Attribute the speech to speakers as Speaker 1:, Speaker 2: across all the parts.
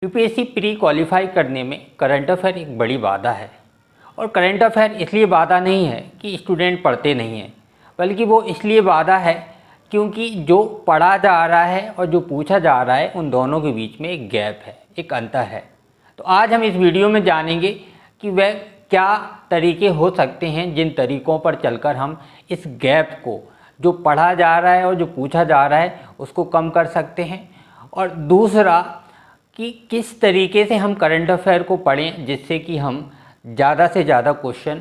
Speaker 1: UPSC pre qualify करने में current affair एक बड़ी बाधा है। और करंट अफेयर इसलिए बाधा नहीं है कि स्टूडेंट पढ़ते नहीं हैं, बल्कि वो इसलिए बाधा है क्योंकि जो पढ़ा जा रहा है और जो पूछा जा रहा है उन दोनों के बीच में एक गैप है, एक अंतर है। तो आज हम इस वीडियो में जानेंगे कि वह क्या तरीके हो सकते हैं जिन तरीक़ों पर चलकर हम इस गैप को, जो पढ़ा जा रहा है और जो पूछा जा रहा है, उसको कम कर सकते हैं। और दूसरा कि किस तरीके से हम करंट अफेयर को पढ़ें जिससे कि हम ज़्यादा से ज़्यादा क्वेश्चन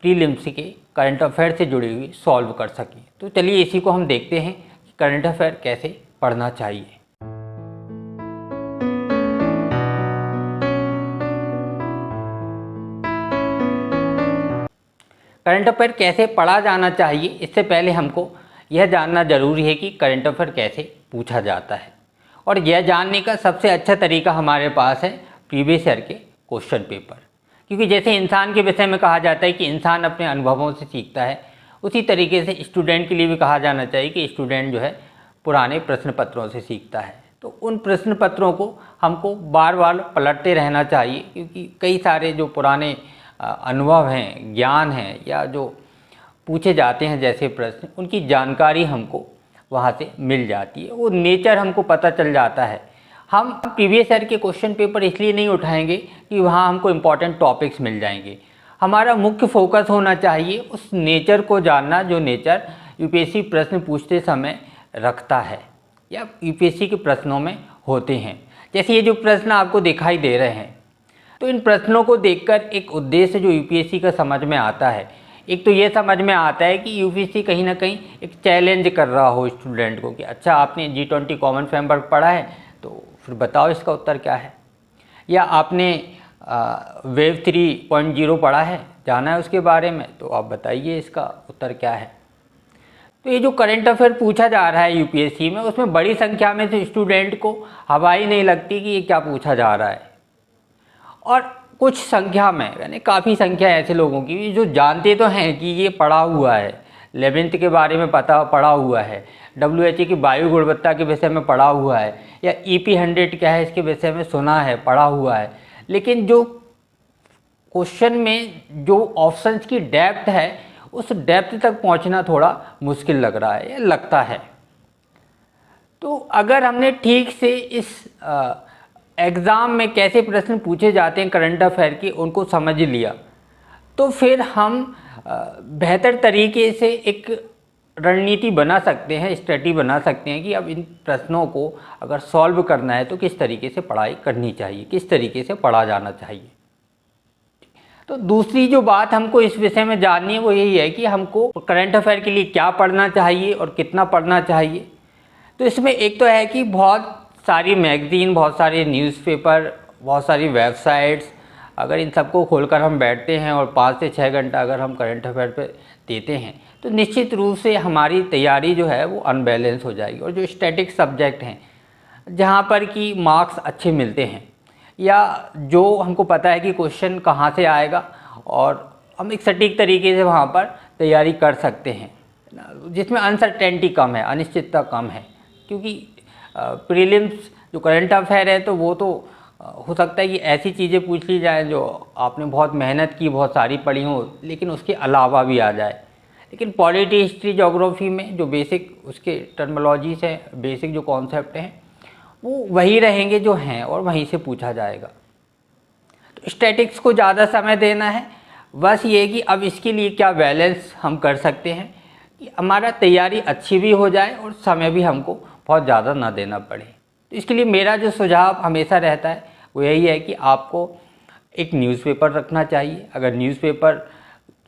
Speaker 1: प्रीलिम्स के करंट अफेयर से जुड़े हुए सॉल्व कर सकें। तो चलिए इसी को हम देखते हैं कि करंट अफेयर कैसे पढ़ना चाहिए। करंट अफेयर कैसे पढ़ा जाना चाहिए, इससे पहले हमको यह जानना ज़रूरी है कि करंट अफेयर कैसे पूछा जाता है। और यह जानने का सबसे अच्छा तरीका हमारे पास है प्रीवियस ईयर के क्वेश्चन पेपर, क्योंकि जैसे इंसान के विषय में कहा जाता है कि इंसान अपने अनुभवों से सीखता है, उसी तरीके से स्टूडेंट के लिए भी कहा जाना चाहिए कि स्टूडेंट जो है पुराने प्रश्न पत्रों से सीखता है। तो उन प्रश्न पत्रों को हमको बार बार पलटते रहना चाहिए, क्योंकि कई सारे जो पुराने अनुभव हैं, ज्ञान हैं, या जो पूछे जाते हैं जैसे प्रश्न, उनकी जानकारी हमको वहाँ से मिल जाती है, वो नेचर हमको पता चल जाता है। हम प्रीवियस ईयर के क्वेश्चन पेपर इसलिए नहीं उठाएंगे कि वहाँ हमको इम्पॉर्टेंट टॉपिक्स मिल जाएंगे। हमारा मुख्य फोकस होना चाहिए उस नेचर को जानना जो नेचर यूपीएससी प्रश्न पूछते समय रखता है या यूपीएससी के प्रश्नों में होते हैं। जैसे ये जो प्रश्न आपको दिखाई दे रहे हैं, तो इन प्रश्नों को देखकर एक उद्देश्य जो यूपीएससी का समझ में आता है, एक तो ये समझ में आता है कि यूपीएससी कहीं ना कहीं एक चैलेंज कर रहा हो स्टूडेंट को कि अच्छा आपने G20 कॉमन फ्रेमवर्क पढ़ा है तो फिर बताओ इसका उत्तर क्या है, या आपने वेव 3.0 पढ़ा है, जाना है उसके बारे में, तो आप बताइए इसका उत्तर क्या है। तो ये जो करंट अफेयर पूछा जा रहा है यूपीएससी में, उसमें बड़ी संख्या में से स्टूडेंट को हवा ही नहीं लगती कि ये क्या पूछा जा रहा है। और कुछ संख्या में, यानी काफ़ी संख्या ऐसे लोगों की जो जानते तो हैं कि ये पढ़ा हुआ है, 11th के बारे में पढ़ा हुआ है, WHO की वायु गुणवत्ता के विषय में पढ़ा हुआ है, या EP100 क्या है इसके विषय में सुना है, पढ़ा हुआ है, लेकिन जो क्वेश्चन में जो ऑप्शंस की डेप्थ है, उस डेप्थ तक पहुंचना थोड़ा मुश्किल लग रहा है या लगता है। तो अगर हमने ठीक से इस एग्ज़ाम में कैसे प्रश्न पूछे जाते हैं करंट अफेयर की उनको समझ लिया, तो फिर हम बेहतर तरीके से एक रणनीति बना सकते हैं, स्ट्रेटजी बना सकते हैं कि अब इन प्रश्नों को अगर सॉल्व करना है तो किस तरीके से पढ़ाई करनी चाहिए, किस तरीके से पढ़ा जाना चाहिए। तो दूसरी जो बात हमको इस विषय में जाननी है वो यही है कि हमको करंट अफेयर के लिए क्या पढ़ना चाहिए और कितना पढ़ना चाहिए। तो इसमें एक तो है कि बहुत सारी मैगज़ीन, बहुत सारे न्यूज़पेपर, बहुत सारी वेबसाइट्स, अगर इन सबको खोलकर हम बैठते हैं और 5 से 6 घंटा अगर हम करंट अफेयर पे देते हैं तो निश्चित रूप से हमारी तैयारी जो है वो अनबैलेंस हो जाएगी। और जो स्टैटिक सब्जेक्ट हैं जहाँ पर कि मार्क्स अच्छे मिलते हैं, या जो हमको पता है कि क्वेश्चन कहाँ से आएगा और हम एक सटीक तरीके से वहाँ पर तैयारी कर सकते हैं, जिसमें अनसर्टेनिटी कम है, अनिश्चितता कम है। क्योंकि प्रीलिम्स जो करंट अफेयर है तो वो तो हो सकता है कि ऐसी चीज़ें पूछ ली जाए जो आपने बहुत मेहनत की, बहुत सारी पढ़ी हो, लेकिन उसके अलावा भी आ जाए। लेकिन पॉलिटी, हिस्ट्री, ज्योग्राफी में जो बेसिक उसके टर्मिनोलॉजीज हैं, बेसिक जो कॉन्सेप्ट हैं, वो वही रहेंगे जो हैं और वहीं से पूछा जाएगा। तो स्टैटिक्स को ज़्यादा समय देना है। बस ये कि अब इसके लिए क्या बैलेंस हम कर सकते हैं कि हमारा तैयारी अच्छी भी हो जाए और समय भी हमको बहुत ज़्यादा ना देना पड़े। तो इसके लिए मेरा जो सुझाव हमेशा रहता है वो यही है कि आपको एक न्यूज़पेपर रखना चाहिए। अगर न्यूज़पेपर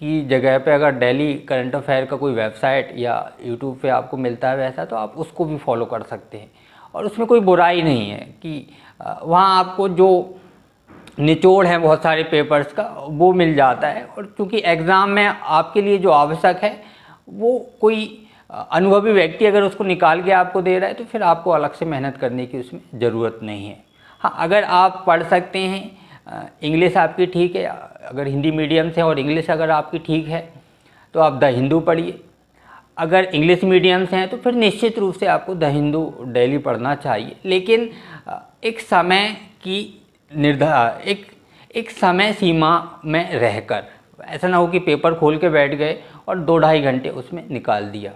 Speaker 1: की जगह पे अगर डेली करंट अफेयर का कोई वेबसाइट या यूट्यूब पे आपको मिलता है वैसा, तो आप उसको भी फॉलो कर सकते हैं। और उसमें कोई बुराई नहीं है कि वहाँ आपको जो निचोड़ है बहुत सारे पेपर्स का वो मिल जाता है। और क्योंकि एग्ज़ाम में आपके लिए जो आवश्यक है वो कोई अनुभवी व्यक्ति अगर उसको निकाल के आपको दे रहा है तो फिर आपको अलग से मेहनत करने की उसमें ज़रूरत नहीं है। हाँ, अगर आप पढ़ सकते हैं, इंग्लिश आपकी ठीक है, अगर हिंदी मीडियम से और इंग्लिश अगर आपकी ठीक है तो आप द हिंदू पढ़िए। अगर इंग्लिश मीडियम से हैं तो फिर निश्चित रूप से आपको द हिंदू डेली पढ़ना चाहिए, लेकिन एक समय कि एक समय सीमा में रहकर, ऐसा ना हो कि पेपर खोल के बैठ गए और 2-2.5 घंटे उसमें निकाल दिया।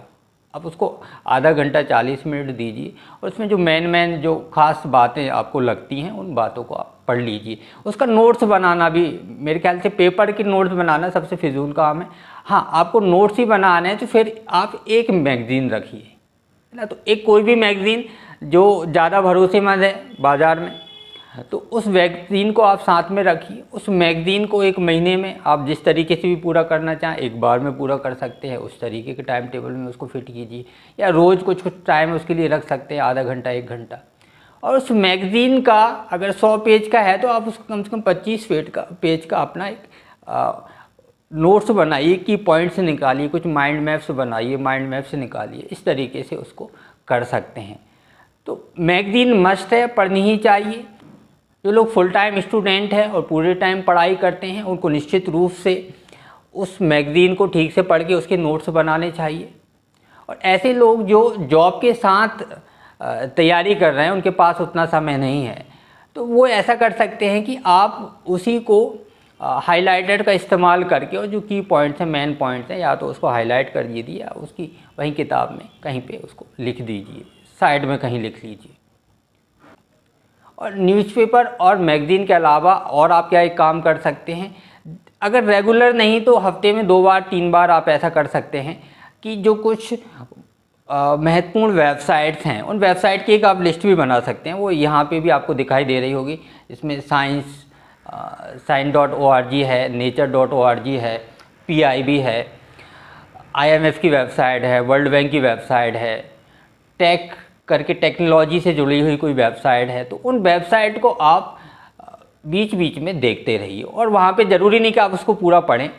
Speaker 1: आप उसको आधा घंटा 40 मिनट दीजिए और उसमें जो मेन जो खास बातें आपको लगती हैं उन बातों को आप पढ़ लीजिए। उसका नोट्स बनाना भी, मेरे ख्याल से पेपर की नोट्स बनाना सबसे फिजूल काम है। हाँ, आपको नोट्स ही बनाने हैं तो फिर आप एक मैगज़ीन रखिए, है ना। तो एक कोई भी मैगज़ीन जो ज़्यादा भरोसेमंद है बाज़ार में, तो उस मैगज़ीन को आप साथ में रखिए। उस मैगज़ीन को 1 महीने में आप जिस तरीके से भी पूरा करना चाहें, एक बार में पूरा कर सकते हैं, उस तरीके के टाइम टेबल में उसको फिट कीजिए, या रोज़ कुछ टाइम उसके लिए रख सकते हैं, आधा घंटा 1 घंटा। और उस मैगज़ीन का अगर 100 पेज का है तो आप उसको कम से कम 25 पेज का अपना एक नोट्स बनाइए, की पॉइंट्स निकालिए, कुछ माइंड मैप्स बनाइए, माइंड मैप्स निकालिए। इस तरीके से उसको कर सकते हैं। तो मैगज़ीन मस्ट है, पढ़नी ही चाहिए। जो लोग फुल टाइम स्टूडेंट हैं और पूरे टाइम पढ़ाई करते हैं, उनको निश्चित रूप से उस मैगज़ीन को ठीक से पढ़ के उसके नोट्स बनाने चाहिए। और ऐसे लोग जो जॉब के साथ तैयारी कर रहे हैं, उनके पास उतना समय नहीं है, तो वो ऐसा कर सकते हैं कि आप उसी को हाइलाइटेड का इस्तेमाल करके, और जो की पॉइंट्स हैं, मेन पॉइंट्स हैं, या तो उसको हाईलाइट कर दीजिए या उसकी वहीं किताब में कहीं पे उसको लिख दीजिए, साइड में कहीं लिख लीजिए। और न्यूज़पेपर और मैगज़ीन के अलावा और आप क्या एक काम कर सकते हैं, अगर रेगुलर नहीं तो हफ्ते में 2 बार 3 बार आप ऐसा कर सकते हैं कि जो कुछ महत्वपूर्ण वेबसाइट्स हैं, उन वेबसाइट की एक आप लिस्ट भी बना सकते हैं। वो यहाँ पे भी आपको दिखाई दे रही होगी। इसमें science.org है, nature.org है, PIB है, IMF की वेबसाइट है, वर्ल्ड बैंक की वेबसाइट है, टेक करके टेक्नोलॉजी से जुड़ी हुई कोई वेबसाइट है। तो उन वेबसाइट को आप बीच बीच में देखते रहिए, और वहाँ पे ज़रूरी नहीं कि आप उसको पूरा पढ़ें।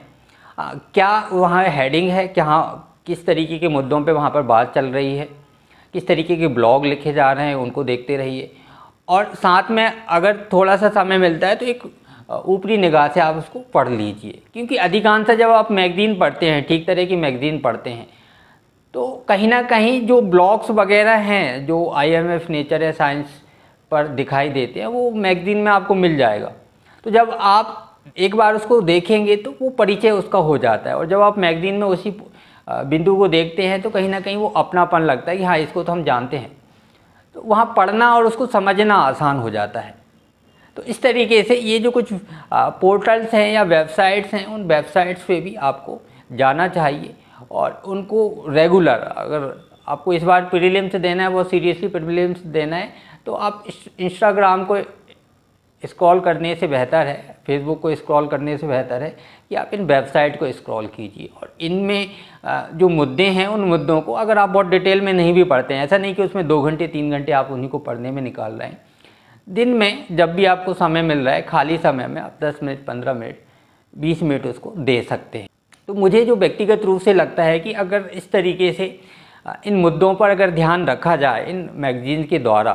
Speaker 1: क्या वहाँ हेडिंग है, क्या किस तरीके के मुद्दों पे वहाँ पर बात चल रही है, किस तरीके के ब्लॉग लिखे जा रहे हैं, उनको देखते रहिए। और साथ में अगर थोड़ा सा समय मिलता है तो एक ऊपरी निगाह से आप उसको पढ़ लीजिए, क्योंकि अधिकांश जब आप मैगज़ीन पढ़ते हैं, ठीक तरह की मैगज़ीन पढ़ते हैं, तो कहीं ना कहीं जो ब्लॉग्स वगैरह हैं जो IMF, नेचर या साइंस पर दिखाई देते हैं, वो मैगज़ीन में आपको मिल जाएगा। तो जब आप एक बार उसको देखेंगे तो वो परिचय उसका हो जाता है, और जब आप मैगज़ीन में उसी बिंदु को देखते हैं तो कहीं ना कहीं वो अपनापन लगता है कि हाँ, इसको तो हम जानते हैं। तो वहाँ पढ़ना और उसको समझना आसान हो जाता है। तो इस तरीके से ये जो कुछ पोर्टल्स हैं या वेबसाइट्स हैं, उन वेबसाइट्स पे भी आपको जाना चाहिए, और उनको रेगुलर, अगर आपको इस बार प्रीलिम्स देना है, बहुत सीरियसली प्रीलिम्स देना है, तो आप इंस्टाग्राम को स्क्रॉल करने से बेहतर है, फेसबुक को स्क्रॉल करने से बेहतर है कि आप इन वेबसाइट को स्क्रॉल कीजिए। और इनमें जो मुद्दे हैं, उन मुद्दों को अगर आप बहुत डिटेल में नहीं भी पढ़ते हैं, ऐसा नहीं कि उसमें 2 घंटे 3 घंटे आप उन्हीं को पढ़ने में निकाल रहे हैं, दिन में जब भी आपको समय मिल रहा है, खाली समय में आप 10 मिनट, 15 मिनट, 20 मिनट उसको दे सकते हैं। तो मुझे जो व्यक्तिगत रूप से लगता है कि अगर इस तरीके से इन मुद्दों पर अगर ध्यान रखा जाए इन मैगज़ीन के द्वारा,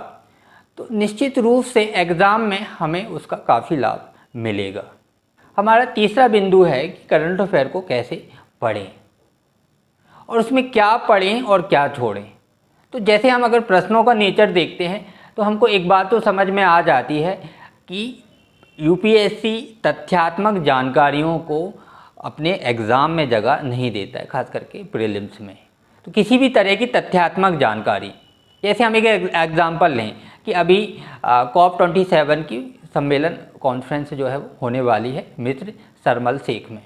Speaker 1: तो निश्चित रूप से एग्ज़ाम में हमें उसका काफ़ी लाभ मिलेगा। हमारा तीसरा बिंदु है कि करंट अफेयर को कैसे पढ़ें और उसमें क्या पढ़ें और क्या छोड़ें। तो जैसे हम अगर प्रश्नों का नेचर देखते हैं तो हमको एक बात तो समझ में आ जाती है कि UPSC तथ्यात्मक जानकारियों को अपने एग्ज़ाम में जगह नहीं देता है, खास करके प्रीलिम्स में। तो किसी भी तरह की तथ्यात्मक जानकारी, जैसे हम एक एग्जाम्पल लें कि अभी COP27 की सम्मेलन कॉन्फ्रेंस जो है वो होने वाली है मिस्र शर्म शेख में।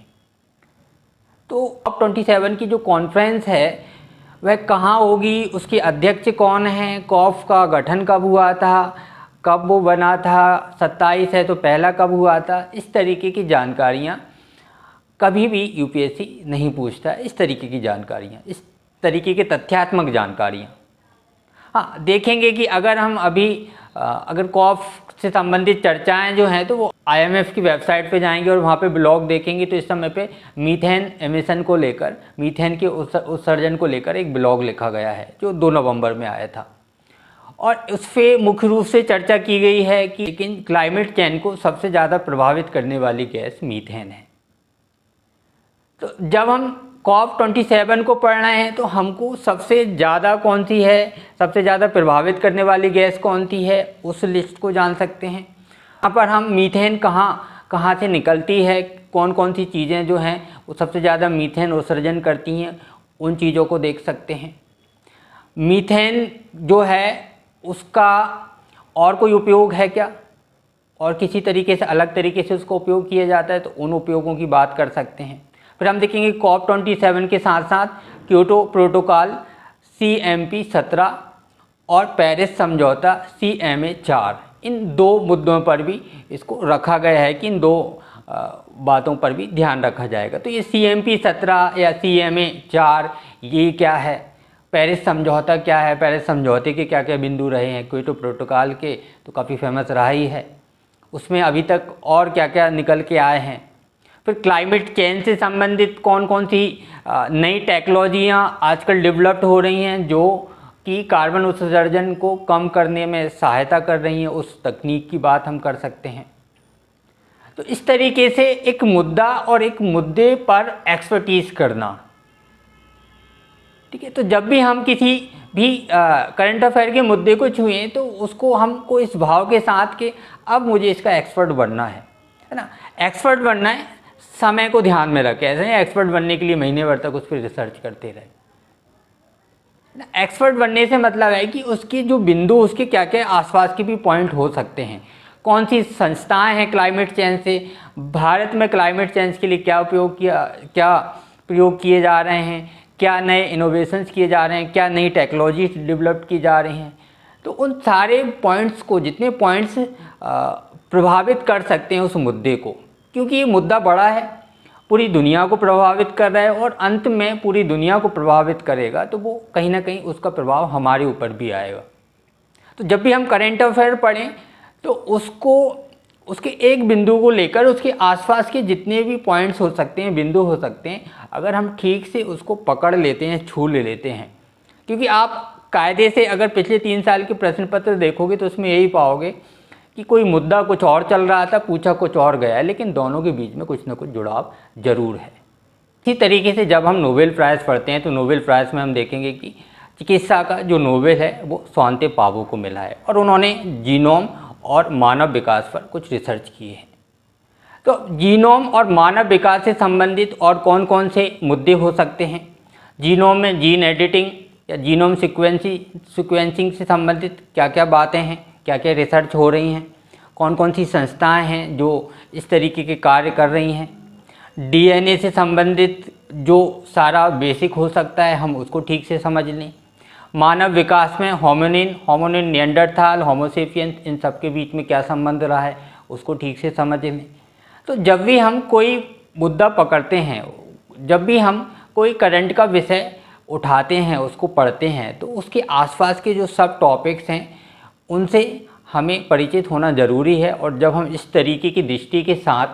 Speaker 1: तो COP27 की जो कॉन्फ्रेंस है वह कहाँ होगी, उसके अध्यक्ष कौन हैं, COP का गठन कब हुआ था, कब वो बना था, 27 है तो पहला कब हुआ था, इस तरीके की जानकारियाँ कभी भी UPSC नहीं पूछता। इस तरीके की जानकारियाँ, इस तरीके के तथ्यात्मक जानकारियाँ। हाँ, देखेंगे कि अगर हम अभी अगर COP से संबंधित चर्चाएं जो हैं तो वो IMF की वेबसाइट पे जाएंगे और वहाँ पे ब्लॉग देखेंगे, तो इस समय पे मीथेन एमिशन को लेकर, मीथेन के उत्सर्जन को लेकर एक ब्लॉग लिखा गया है जो 2 नवंबर में आया था, और उस पर मुख्य रूप से चर्चा की गई है कि लेकिन क्लाइमेट चेंज को सबसे ज़्यादा प्रभावित करने वाली गैस मीथेन है। तो जब हम COP27 को पढ़ना है तो हमको सबसे ज़्यादा कौन सी है, सबसे ज़्यादा प्रभावित करने वाली गैस कौन सी है, उस लिस्ट को जान सकते हैं। यहाँ पर हम मीथेन कहाँ से निकलती है, कौन कौन सी चीज़ें जो हैं वो सबसे ज़्यादा मीथेन उत्सर्जन करती हैं, उन चीज़ों को देख सकते हैं। मीथेन जो है उसका और कोई उपयोग है क्या, और किसी तरीके से अलग तरीके से उसका उपयोग किया जाता है, तो उन उपयोगों की बात कर सकते हैं। फिर हम देखेंगे COP27 के साथ साथ क्योटो प्रोटोकॉल CMP 17 और पेरिस समझौता CMA 4, इन दो मुद्दों पर भी इसको रखा गया है कि इन दो बातों पर भी ध्यान रखा जाएगा। तो ये CMP 17 या CMA 4 ये क्या है, पेरिस समझौता क्या है, पेरिस समझौते के क्या क्या बिंदु रहे हैं, क्योटो प्रोटोकॉल के तो काफ़ी फेमस रहा ही है, उसमें अभी तक और क्या क्या निकल के आए हैं। फिर क्लाइमेट चेंज से संबंधित कौन कौन सी नई टेक्नोलॉजियाँ आजकल डेवलप्ड हो रही हैं जो कि कार्बन उत्सर्जन को कम करने में सहायता कर रही हैं, उस तकनीक की बात हम कर सकते हैं। तो इस तरीके से एक मुद्दा और एक मुद्दे पर एक्सपर्टीज करना, ठीक है। तो जब भी हम किसी भी करंट अफेयर के मुद्दे को छुएं तो उसको हमको इस भाव के साथ कि अब मुझे इसका एक्सपर्ट बनना है ना, एक्सपर्ट बनना है, समय को ध्यान में रखें। ऐसे नहीं एक्सपर्ट बनने के लिए महीने भर तक उस पर रिसर्च करते रहे। एक्सपर्ट बनने से मतलब है कि उसके जो बिंदु, उसके क्या क्या आसपास के भी पॉइंट हो सकते हैं, कौन सी संस्थाएं हैं क्लाइमेट चेंज से, भारत में क्लाइमेट चेंज के लिए क्या प्रयोग किए जा रहे हैं, क्या नए इनोवेशंस किए जा रहे हैं, क्या नई टेक्नोलॉजी डेवलप की जा रही हैं। तो उन सारे पॉइंट्स को, जितने पॉइंट्स प्रभावित कर सकते हैं उस मुद्दे को, क्योंकि ये मुद्दा बड़ा है, पूरी दुनिया को प्रभावित कर रहा है और अंत में पूरी दुनिया को प्रभावित करेगा, तो वो कहीं ना कहीं उसका प्रभाव हमारे ऊपर भी आएगा। तो जब भी हम करेंट अफेयर पढ़ें तो उसको, उसके एक बिंदु को लेकर उसके आसपास के जितने भी पॉइंट्स हो सकते हैं, बिंदु हो सकते हैं, अगर हम ठीक से उसको पकड़ लेते हैं, छू ले लेते हैं, क्योंकि आप कायदे से अगर पिछले 3 साल के प्रश्न पत्र देखोगे तो उसमें यही पाओगे कि कोई मुद्दा कुछ और चल रहा था, पूछा कुछ और गया है, लेकिन दोनों के बीच में कुछ ना कुछ जुड़ाव जरूर है। इसी तरीके से जब हम नोबेल प्राइज़ पढ़ते हैं तो नोबेल प्राइज़ में हम देखेंगे कि चिकित्सा का जो नोबेल है वो स्वांते पावो को मिला है और उन्होंने जीनोम और मानव विकास पर कुछ रिसर्च किए हैं। तो जीनोम और मानव विकास से संबंधित और कौन कौन से मुद्दे हो सकते हैं, जीनोम में जीन एडिटिंग या जीनोम सीक्वेंसिंग से संबंधित क्या क्या बातें हैं, क्या क्या रिसर्च हो रही हैं, कौन कौन सी संस्थाएं हैं जो इस तरीके के कार्य कर रही हैं, डीएनए से संबंधित जो सारा बेसिक हो सकता है हम उसको ठीक से समझ लें, मानव विकास में होमिनिन निएंडरथाल, होमोसेपियंस, इन सब के बीच में क्या संबंध रहा है उसको ठीक से समझ लें। तो जब भी हम कोई मुद्दा पकड़ते हैं, जब भी हम कोई करंट का विषय उठाते हैं, उसको पढ़ते हैं, तो उसके आसपास के जो सब टॉपिक्स हैं उनसे हमें परिचित होना ज़रूरी है। और जब हम इस तरीके की दृष्टि के साथ,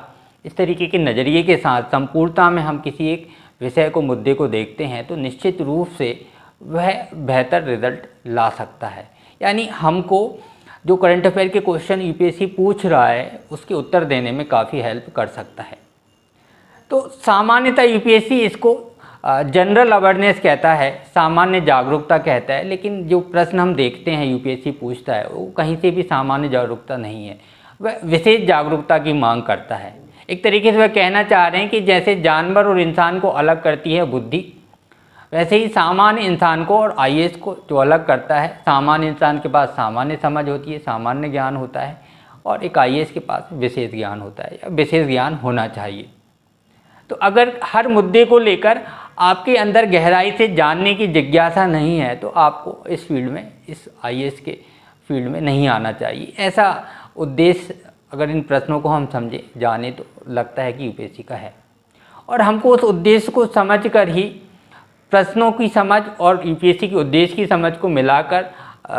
Speaker 1: इस तरीके के नज़रिए के साथ संपूर्णता में हम किसी एक विषय को, मुद्दे को देखते हैं तो निश्चित रूप से वह बेहतर रिजल्ट ला सकता है। यानी हमको जो करंट अफेयर के क्वेश्चन यूपीएससी पूछ रहा है उसके उत्तर देने में काफ़ी हेल्प कर सकता है। तो सामान्यतः यूपीएससी इसको जनरल अवेयरनेस कहता है, सामान्य जागरूकता कहता है, लेकिन जो प्रश्न हम देखते हैं यूपीएससी पूछता है वो कहीं से भी सामान्य जागरूकता नहीं है, वह विशेष जागरूकता की मांग करता है। एक तरीके से वह कहना चाह रहे हैं कि जैसे जानवर और इंसान को अलग करती है बुद्धि, वैसे ही सामान्य इंसान को और आईएएस को जो अलग करता है, सामान्य इंसान के पास सामान्य समझ होती है, सामान्य ज्ञान होता है, और एक आईएएस के पास विशेष ज्ञान होता है या विशेष ज्ञान होना चाहिए। तो अगर हर मुद्दे को लेकर आपके अंदर गहराई से जानने की जिज्ञासा नहीं है तो आपको इस फील्ड में, इस आईएएस के फील्ड में नहीं आना चाहिए। ऐसा उद्देश्य अगर इन प्रश्नों को हम समझे, जाने, तो लगता है कि यूपीएससी का है। और हमको उस उद्देश्य को समझकर ही प्रश्नों की समझ और यूपीएससी के उद्देश्य की समझ को मिलाकर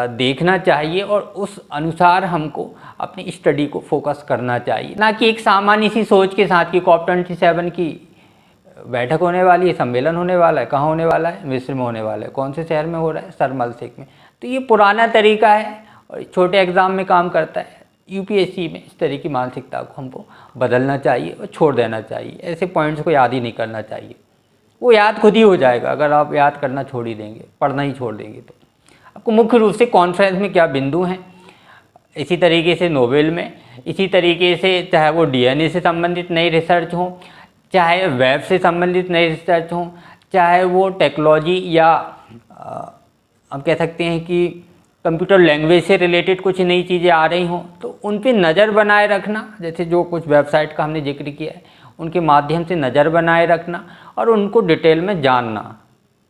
Speaker 1: देखना चाहिए और उस अनुसार हमको अपनी स्टडी को फोकस करना चाहिए, ना कि एक सामान्य सी सोच के साथ कि COP27 की बैठक होने वाली है, सम्मेलन होने वाला है, कहाँ होने वाला है, मिस्र में होने वाला है, कौन से शहर में हो रहा है, शर्म एल शेख में। तो ये पुराना तरीका है और छोटे एग्ज़ाम में काम करता है। यूपीएससी में इस तरह की मानसिकता को हमको बदलना चाहिए और छोड़ देना चाहिए। ऐसे पॉइंट्स को याद ही नहीं करना चाहिए, वो याद खुद ही हो जाएगा अगर आप याद करना छोड़ ही देंगे, पढ़ना ही छोड़ देंगे। तो आपको मुख्य रूप से कॉन्फ्रेंस में क्या बिंदु हैं, इसी तरीके से नोबेल में इसी तरीके से चाहे वो डीएनए से संबंधित नई रिसर्च हो, चाहे वेब से संबंधित नई रिसर्च हो, चाहे वो टेक्नोलॉजी या हम कह सकते हैं कि कंप्यूटर लैंग्वेज से रिलेटेड कुछ नई चीज़ें आ रही हों, तो उन पे नज़र बनाए रखना। जैसे जो कुछ वेबसाइट का हमने जिक्र किया है, उनके माध्यम से नज़र बनाए रखना और उनको डिटेल में जानना।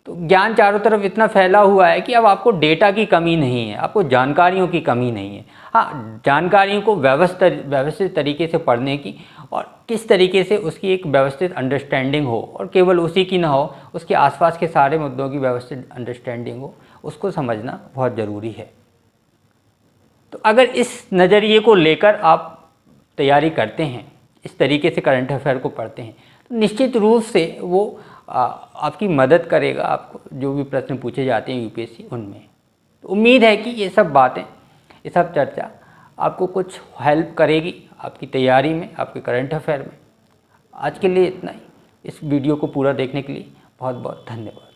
Speaker 1: तो ज्ञान चारों तरफ इतना फैला हुआ है कि अब आपको डेटा की कमी नहीं है, आपको जानकारियों की कमी नहीं है। हाँ, जानकारियों को व्यवस्थित तरीके से पढ़ने की और किस तरीके से उसकी एक व्यवस्थित अंडरस्टैंडिंग हो, और केवल उसी की ना हो, उसके आसपास के सारे मुद्दों की व्यवस्थित अंडरस्टैंडिंग हो, उसको समझना बहुत ज़रूरी है। तो अगर इस नज़रिए को लेकर आप तैयारी करते हैं, इस तरीके से करंट अफेयर को पढ़ते हैं, तो निश्चित रूप से वो आपकी मदद करेगा, आपको जो भी प्रश्न पूछे जाते हैं यूपीएससी उनमें। तो उम्मीद है कि ये सब बातें, ये सब चर्चा आपको कुछ हेल्प करेगी आपकी तैयारी में, आपके करंट अफेयर में। आज के लिए इतना ही। इस वीडियो को पूरा देखने के लिए बहुत बहुत धन्यवाद।